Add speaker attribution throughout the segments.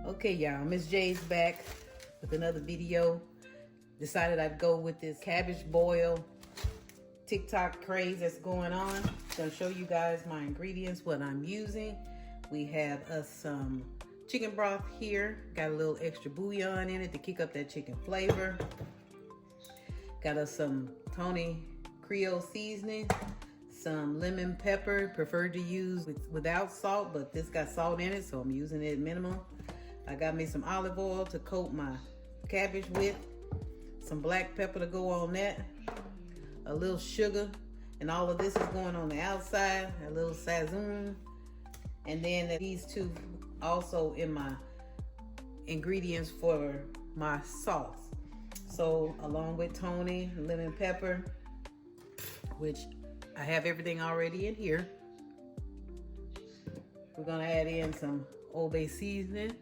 Speaker 1: Okay, y'all, Miss J's back with another video. Decided I'd go with this cabbage boil TikTok craze that's going on. Gonna show you guys my ingredients, what I'm using. We have us some chicken broth here. Got a little extra bouillon in it to kick up that chicken flavor. Got us some Tony Creole seasoning, some lemon pepper, preferred to use without salt, but this got salt in it, so I'm using it minimum. I got me some olive oil to coat my cabbage with, some black pepper to go on that, a little sugar, and all of this is going on the outside, a little Cajun, and then these two also in my ingredients for my sauce. So along with Tony, lemon pepper, which I have everything already in here. We're gonna add in some Old Bay seasoning.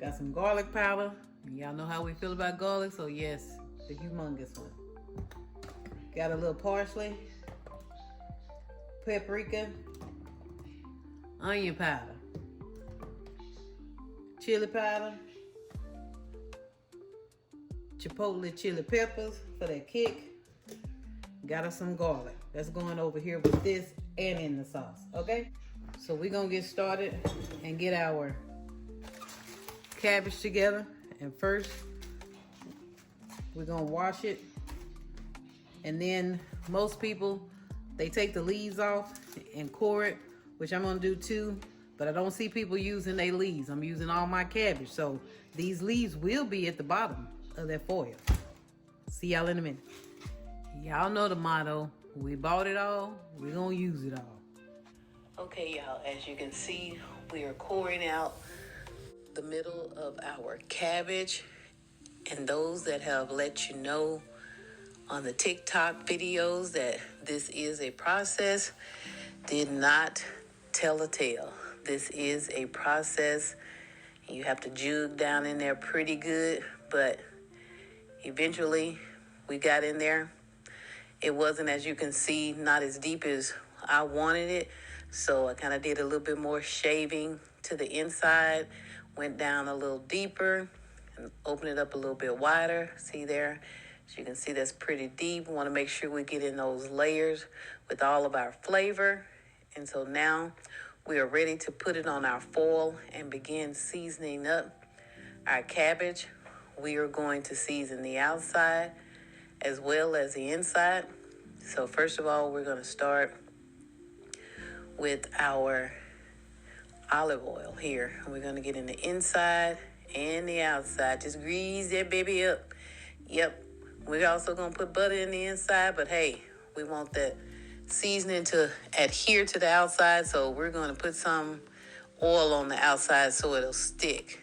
Speaker 1: Got some garlic powder. Y'all know how we feel about garlic, so yes, the humongous one. Got a little parsley, paprika, onion powder, chili powder, chipotle chili peppers for that kick. Got us some garlic. That's going over here with this and in the sauce, okay? So we're gonna get started and get our cabbage together. And first, we're gonna wash it. And then most people, they take the leaves off and core it, which I'm gonna do too, but I don't see people using their leaves. I'm using all my cabbage. So these leaves will be at the bottom of that foil. See y'all in a minute. Y'all know the motto, we bought it all, we're gonna use it all. Okay, y'all, as you can see, we are coring out the middle of our cabbage. And those that have let you know on the TikTok videos that this is a process did not tell a tale. This is a process. You have to jug down in there pretty good, but eventually we got in there. It wasn't, as you can see, not as deep as I wanted it. So I kind of did a little bit more shaving to the inside, went down a little deeper and opened it up a little bit wider. See there? As you can see, that's pretty deep. We want to make sure we get in those layers with all of our flavor. And so now we are ready to put it on our foil and begin seasoning up our cabbage. We are going to season the outside as well as the inside. So first of all, we're going to start with our olive oil here. We're going to get in the inside and the outside. Just grease that baby up. Yep. We're also going to put butter in the inside, but hey, we want that seasoning to adhere to the outside, so we're going to put some oil on the outside so it'll stick.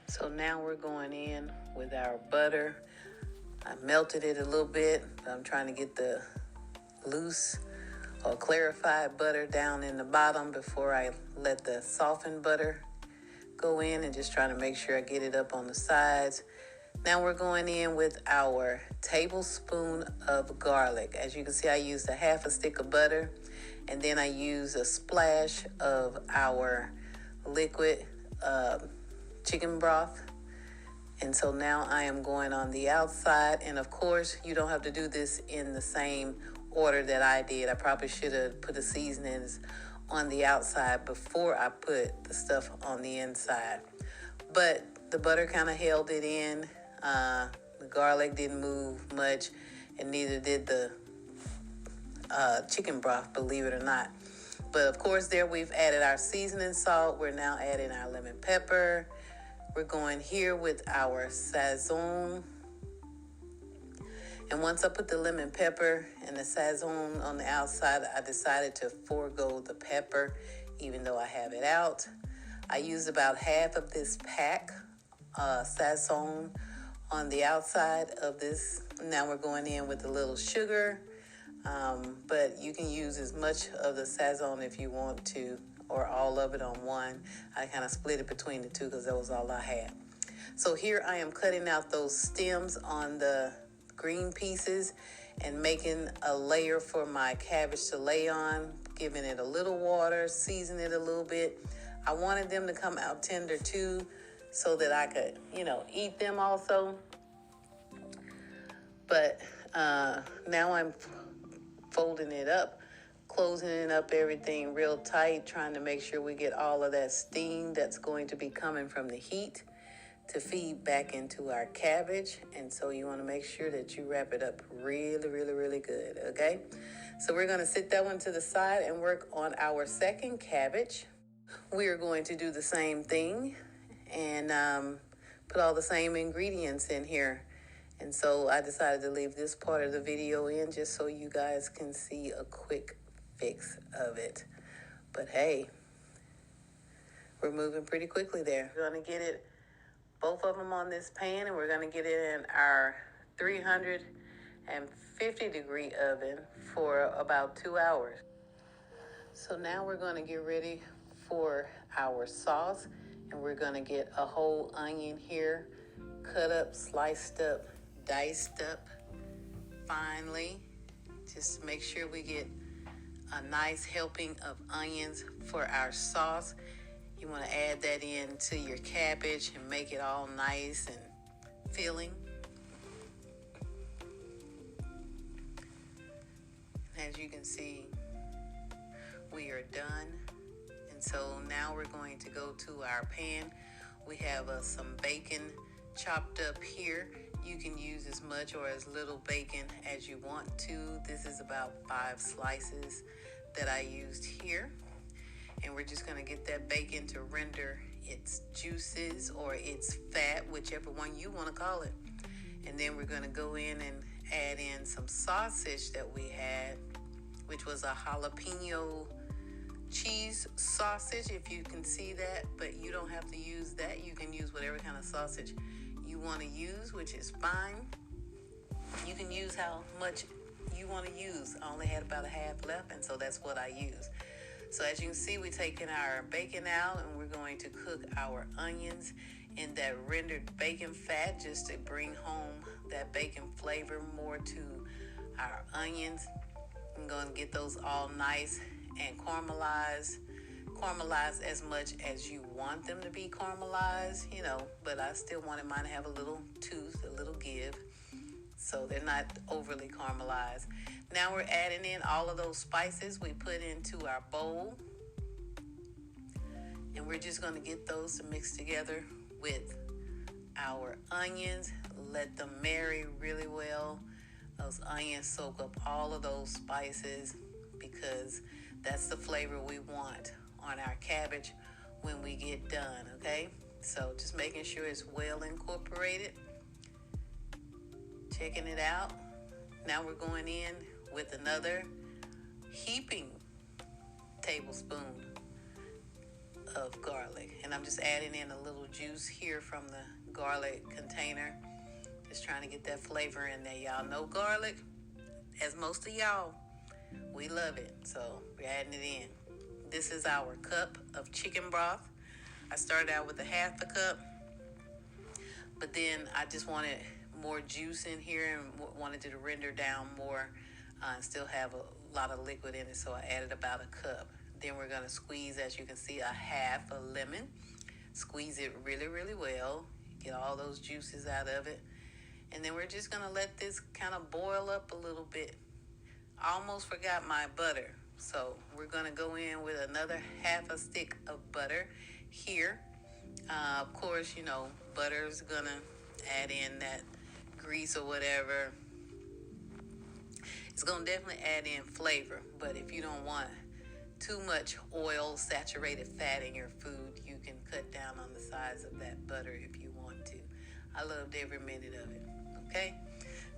Speaker 1: So now we're going in with our butter. I melted it a little bit. I'm trying to get the loose or clarified butter down in the bottom before I let the softened butter go in, and just trying to make sure I get it up on the sides. Now we're going in with our tablespoon of garlic. As you can see, I used a half a stick of butter, and then I used a splash of our liquid chicken broth. And so now I am going on the outside. And of course, you don't have to do this in the same order that I did. I probably should have put the seasonings on the outside before I put the stuff on the inside. But the butter kind of held it in. The garlic didn't move much, and neither did the chicken broth, believe it or not. But of course, there we've added our seasoning salt. We're now adding our lemon pepper. We're going here with our Cajun. And once I put the lemon pepper and the Cajun on the outside, I decided to forego the pepper, even though I have it out. I used about half of this pack, Cajun, on the outside of this. Now we're going in with a little sugar, But you can use as much of the Sazon if you want to, or all of it on one. I kind of split it between the two because that was all I had. So here I am cutting out those stems on the green pieces and making a layer for my cabbage to lay on, giving it a little water, season it a little bit. I wanted them to come out tender too, so that I could, eat them also. But now I'm folding it up, closing it up, everything real tight, trying to make sure we get all of that steam that's going to be coming from the heat to feed back into our cabbage. And so you want to make sure that you wrap it up really, really, really good, okay? So we're going to sit that one to the side and work on our second cabbage. We are going to do the same thing and put all the same ingredients in here. And so I decided to leave this part of the video in just so you guys can see a quick fix of it. But hey, we're moving pretty quickly there. We're going to get it, both of them on this pan, and we're going to get it in our 350 degree oven for about 2 hours. So now we're going to get ready for our sauce, and we're going to get a whole onion here, cut up, sliced up, diced up finely, just to make sure we get a nice helping of onions for our sauce. You want to add that into your cabbage and make it all nice and filling. As you can see, we are done. And so now we're going to go to our pan. We have some bacon chopped up here. You can use as much or as little bacon as you want to. This is about 5 slices that I used here. And we're just going to get that bacon to render its juices or its fat, whichever one you want to call it. And then we're going to go in and add in some sausage that we had, which was a jalapeno cheese sausage, if you can see that. But you don't have to use that. You can use whatever kind of sausage you want to use, which is fine. You can use how much you want to use. I only had about a half left, and so that's what I use. So as you can see, we're taking our bacon out, and we're going to cook our onions in that rendered bacon fat just to bring home that bacon flavor more to our onions. I'm going to get those all nice and caramelized as much as you want them to be caramelized, but I still wanted mine to have a little tooth, a little give, so they're not overly caramelized. Now we're adding in all of those spices we put into our bowl, and we're just going to get those to mix together with our onions. Let them marry really well. Those onions soak up all of those spices because that's the flavor we want on our cabbage when we get done, okay? So just making sure it's well incorporated. Checking it out. Now we're going in with another heaping tablespoon of garlic. And I'm just adding in a little juice here from the garlic container. Just trying to get that flavor in there. Y'all know garlic, as most of y'all, we love it. So we're adding it in. This is our cup of chicken broth. I started out with a half a cup, but then I just wanted more juice in here and wanted it to render down more and still have a lot of liquid in it, so I added about a cup. Then we're going to squeeze, as you can see, a half a lemon. Squeeze it really, really well. Get all those juices out of it. And then we're just going to let this kind of boil up a little bit. I almost forgot my butter. So we're going to go in with another half a stick of butter here. Of course, butter is going to add in that grease or whatever. It's going to definitely add in flavor. But if you don't want too much oil, saturated fat in your food, you can cut down on the size of that butter if you want to. I loved every minute of it. Okay?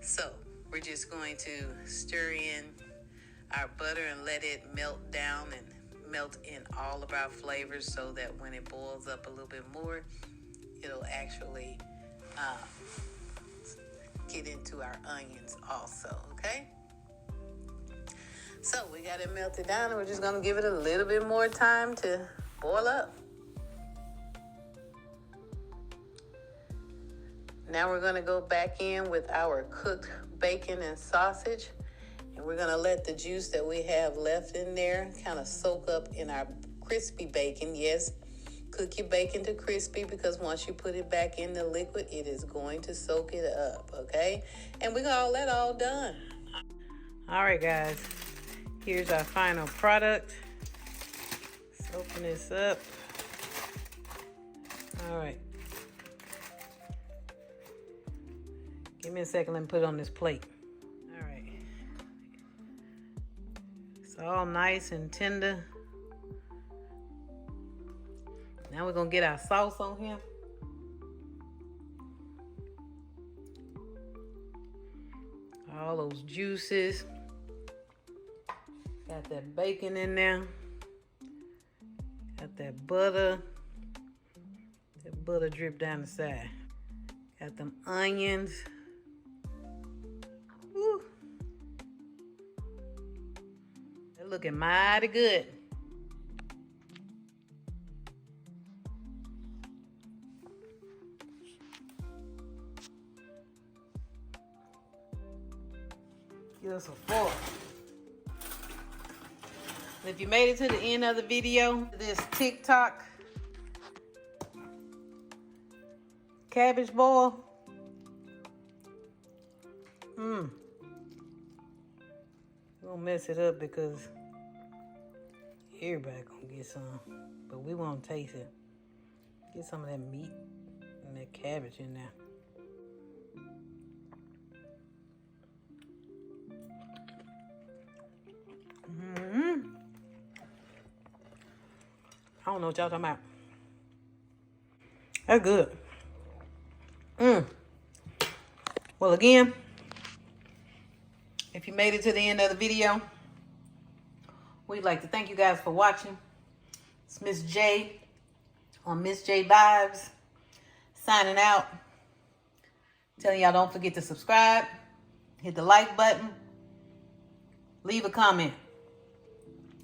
Speaker 1: So we're just going to stir in our butter and let it melt down and melt in all of our flavors so that when it boils up a little bit more, it'll actually get into our onions also, okay? So we got it melted down, and we're just gonna give it a little bit more time to boil up. Now we're gonna go back in with our cooked bacon and sausage, and we're gonna let the juice that we have left in there kind of soak up in our crispy bacon. Yes, cook your bacon to crispy, because once you put it back in the liquid, it is going to soak it up, okay? And we're gonna let all done. All right, guys, here's our final product. Let's open this up. All right. Give me a second, let me put it on this plate. All right. It's all nice and tender. Now we're gonna get our sauce on here. All those juices. Got that bacon in there. Got that butter. That butter drip down the side. Got them onions. Woo. They're looking mighty good. Give us a fork. If you made it to the end of the video, this TikTok cabbage boil. We're gonna mess it up because everybody gonna get some, but we want to taste it. Get some of that meat and that cabbage in there. I don't know what y'all talking about. That's good. Well, again, if you made it to the end of the video, we'd like to thank you guys for watching. It's Miss J on Miss Jayvibers signing out. Telling y'all don't forget to subscribe, hit the like button, leave a comment.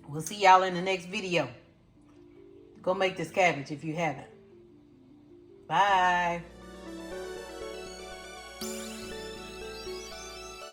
Speaker 1: We'll see y'all in the next video. Go make this cabbage if you haven't. Bye.